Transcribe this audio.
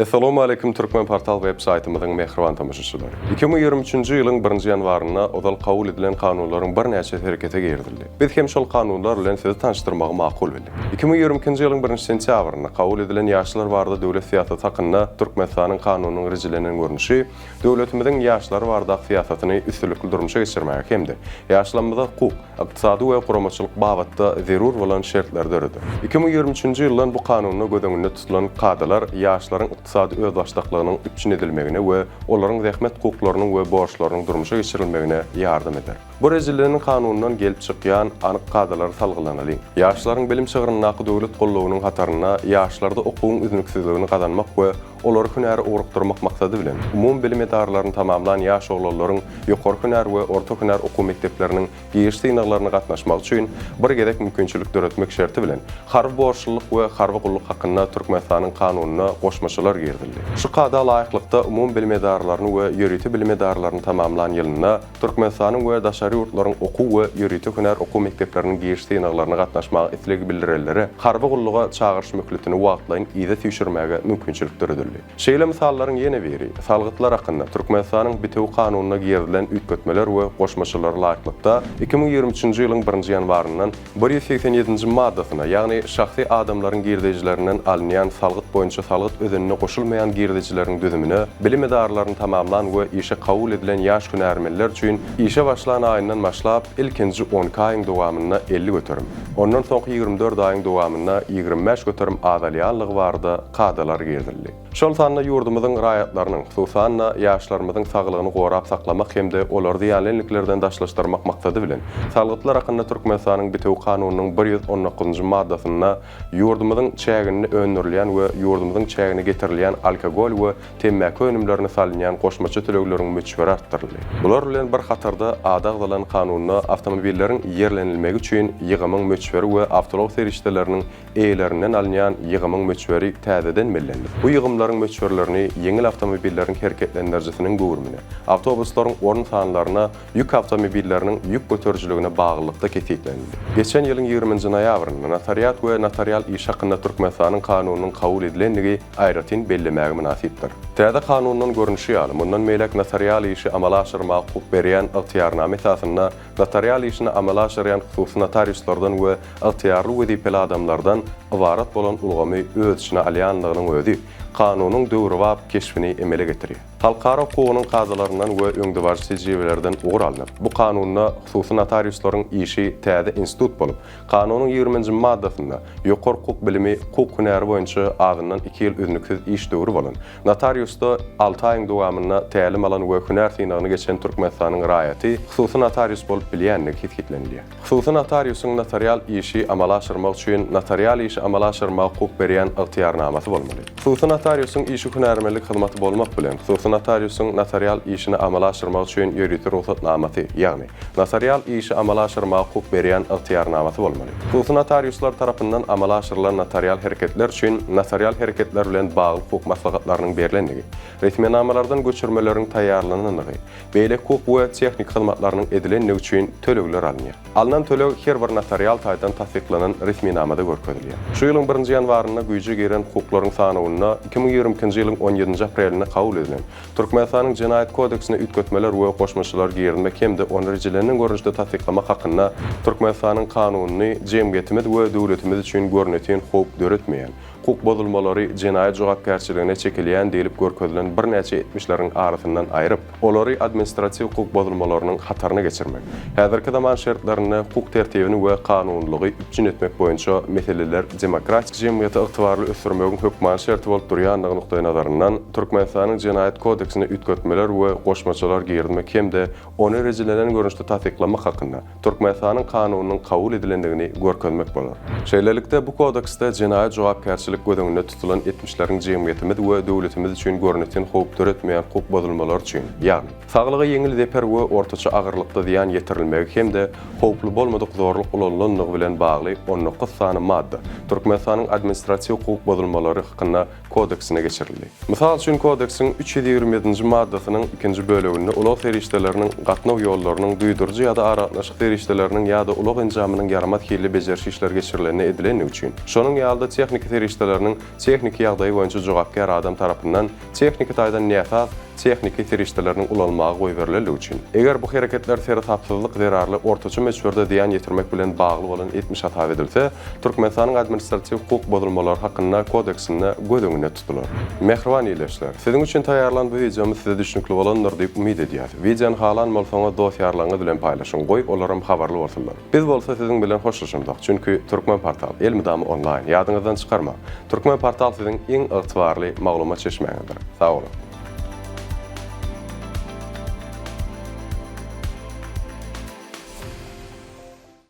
Assalamu alaykum Türkmen Portal web saytymyzyň mehriban tamaşaçylary. 2023-nji ýylyň 1-nji ýanwaryna odal kabul edilen kanunlaryň bir näçe herekete girdildi. Biz hem şol kanunlar bilen sizi tanışdyrmagy makul bildik. 2022-nji ýylyň 1-nji sentýabryna kabul edilen ýaşlar barada döwlet siýasaty hakkynda Türkmenistanyň kanunynyň rejilenen görnüşi, döwletimiziň ýaşlar barada siýasatyny üstünlikli durmuşa geçirmäge hemde ýaşlanmada hukuk, ykdysady we guramaçylyk babatda zerur bolan şertler döredip. 2023-nji ýyldan bu kanunyny gödeňinde tutulan kadalar ýaşlaryň ykdysady özbaşdaklygynyň üçin edilmegine we olaryň zähmet hukuklarynyň we borçlarynyň durmuşa geçirilmegine ýardam eder. Bu rejilenen kanundan gelip çykýan anyk kadalar salgylanaly. Ýaşlaryň bilim çygyrynyň döwlet gollawynyň hataryna ýaşlarda okuwyň üzünksizligini gazanmak we olary hünäri ugrukdurmak maksady bilen umum bilim edarlaryny tamamlanan ýaş oglalaryň ýokary hünär we orta hünär okuw mekdepleriniň giýiş synaklaryna gatnaşmak üçin bir gezek mümkinçilik döretmek şerti bilen harby borçluluk we harby gulluk hakynda Türkmenistanyň kanunyna goşmaçylar girdildi. Şu kada laýyklykda umum bilim edarlaryny we ýöriti bilim edarlaryny tamamlanan ýylyna Türkmenistanyň we daşary ýurtlaryň okuw we ýöriti hünär okuw mekdepleriniň giýiş synaklaryna gatnaşmagy itlegi bildirilleri harby gulluga çağırış möhletini wagtlaýyn ýa-da tüýşürmäge mümkinçilik döredildi. Şeýle misallaryň ýene biri salgytlar hakynda Türkmenistanyň bitew kanunyna giýerilen üýtgetmeler we goşmaçylar laýyklykda 2023-nji ýylyň 1-nji ýanwaryndan 187-nji maddasyna, ýagny şahsy adamlaryň girdejlerinden alynýan salgyt boýunça salgyt ödenine goşulmaýan girdejleriň düzümine bilim edarlaryny tamamlanan we işe kabul edilen ýaş hünärmenler üçin işe başlanan aýyndan başlap ilkinji 12 aýyň dowamyna 50 göterim. Ondan soňky 24 aýyň dowamyna 25 göterim adalýanlygy barada kadalar girdildi. Şol sanna ýurdumyzyň raýatlarynyň, hususan ýaşlarymyzyň saglygyny gorap saklamak hemde olary ýalenliklerden daşlaşdyrmak maksady bilen salgytlar hakynda Türkmenistanyň bitew kanunynyň 119-njy maddasyna ýurdumyzyň çägini öndürilýän we ýurdumyzyň çägine getirilýän alkogol we tembäki önümlerini salynýan goşmaçy tölegleriň möçberi artdyryldy. Bular bilen bir hatarda adag bolan kanunyna awtomobilleriň ýerlenilmegi üçin ýygymyň möçberi we awtolog serişdeleriniň eýlerinden alynýan ýygymyň möçberi täzeden bellendi. Bu ýygymlaryň möçberlerini ýeňil awtomobilleriň hereketlendirjisiniň gowurmine, awtobuslaryň orun sanlaryna, ýük awtomobilleriniň ýük götürjiligine baglykda kesitlendi. Geçen ýylyň 20-nji noýabrynda notariat we notarial iş hakynda Türkmenistanyň kanunynyň kabul edilendigi aýratyn bellemäge münasipdir. Täze kanundan görnüşi ýaly, mundan meýlek notarial işi amala aşyrmagy hukuk berýän ygtyýarname esasynda notarial işini amala aşyrýan hususy notariuslardan we ygtyýarly wezipeli adamlardan ibarat bolan ulgamy öz içine alýanlygynyň özi kanunyň döwrüwap keşfini emele getirýär. Halkara hukugynyň kazalaryndan we öňdebar tejribelerden ugur alınıp, bu kanunyna hususy notariuslaryň işi täze institut bolup, kanunyň 20-nji maddasynda ýokary hukuk bilimi hukuk hünäri boýunça agyndan 2 ýyl üzünliksiz iş döwrü bolan. Notariusda 6 aýyň dowamyna tälim alan we hünär synagyny geçen Türkmenistanyň raýaty hususy notarius bolup bilýänligi hisketlenýär. Hususy notariusyň notarial işi amala aşyrmak üçin notarial işi amala aşyrmagy hukuk berýän ygtyýarnamasy bolmaly. Hususy notariusyň işi hünärmenlik hyzmaty bolmak bilen notariusyň notarial işini amala aşyrmak üçin ýöriti ruhsatnamasy, ýagny notarial işi amala aşyrmagy hukuk berýän ygtyýarnamasy bolmaly. Bu notariuslar tarapyndan amala aşyrylan notarial hereketler üçin notarial hereketler bilen bagly hukuk maslahatlarynyň berilendigi, resmiýetnamalardan göçürmeleriň taýýarlananyny, beýle hukuk we tehnik hyzmatlarynyň edilenligi üçin tölegler alınýar. Alınan töleg her bir notarial taýdan tasdiklanan resmiýetnamada görkezilýär. Şu ýylyň 1-nji ýanwaryna güýje giren hukuklaryň sanyna 2022-nji ýylyň 17-nji aprelinde kabul edilen Türkmenistanyň Jenaýat kodeksine üýtgetmeler we goşmaçylar giýerilmek hemde onu rejilenen görnüşde tasdiklamak hakynda Türkmenistanyň kanunyny jemgyýetimiz we döwletimiz üçin görneten hukuk döretmeýän, hukuk bozulmalary jenaýat jogapkärçiligine çekilýän diýilip görkezilen bir näçe etmişleriň arasyndan aýryp, olary administrasiýa hukuk bozulmalarynyň hataryna geçirmek, häzirki zaman şertlerini, hukuk tertibini we kanunlygy üçin etmek boýunça meseleler demokratik jemgyýeti ygtybarly ösdürmegin hökman şerti bolup durýanlygy nukdaý nazaryndan Türkmenistanyň Jenaýat kodeksine üýtgetmeler we goşmaçylar giýerilmek hemde onu rejilenen görnüşde tasdiklamak hakynda Türkmenistanyň kanunynyň kabul edilendigini görkezmek bolar. Şeýlelikde bu kodeksde jenaýat jogapkärçilik gödeňinde tutulan etmişleriň jemgyýetimiz we döwletimiz üçin görneten hukuk döretmeýän hukuk bozulmalar üçin, ýagny saglygy ýeňil zeper we ortaça agyrlykda ziýan ýetirilmegi hemde hukukly bolmadyk zorluk ulanlanlygy bilen bagly 19 sany madda Türkmenistanyň administrasiýa hukuk bozulmalary hakynda kodeksine geçirildi. Misal üçin kodeksin 327-nji maddasynyň 2-nji böleginde ulaq serişdeleriniň gatnaw ýollarynyň duýdurjy ýa-da aratnaşyk serişdeleriniň ýa-da ulaq enjamynyň ýaramat hili bejerşi işler geçirilenine edilenligi üçin, şonuň ýalda tehnik serişde firişdelerinin texniki ýagdaýy boýunça jogapkar adam tarapyndan texniki taýdan näsas texniki firişdelerinin ulanmagy goý berileligi üçin. Eger bu hereketler seri tapsyzlyk zerarly ortaça meçhurde diýan ýetirmek bilen bagly bolan 70 hata edilse, Türkmenistanyň administrativ hukuk bozulmalary hakkında kodeksinde göz öňünde tutular. Mehriban ýerleşler, siziň üçin taýýarlan bu videomy size düşnükli bolandyr diýip umyd edýär. Videony halan bolsaňyz dosýarlaryňyz bilen paýlaşyň, goý olaram habarly bolsunlar. Biz bolsa siziň bilen hoşlaşandyk, çünki Türkmen portal Elmydamy online ýadyňyzdan çykarma. Türkmen portal siziň iň ygtybarly maglumat çeşmeğidir. Sag olun.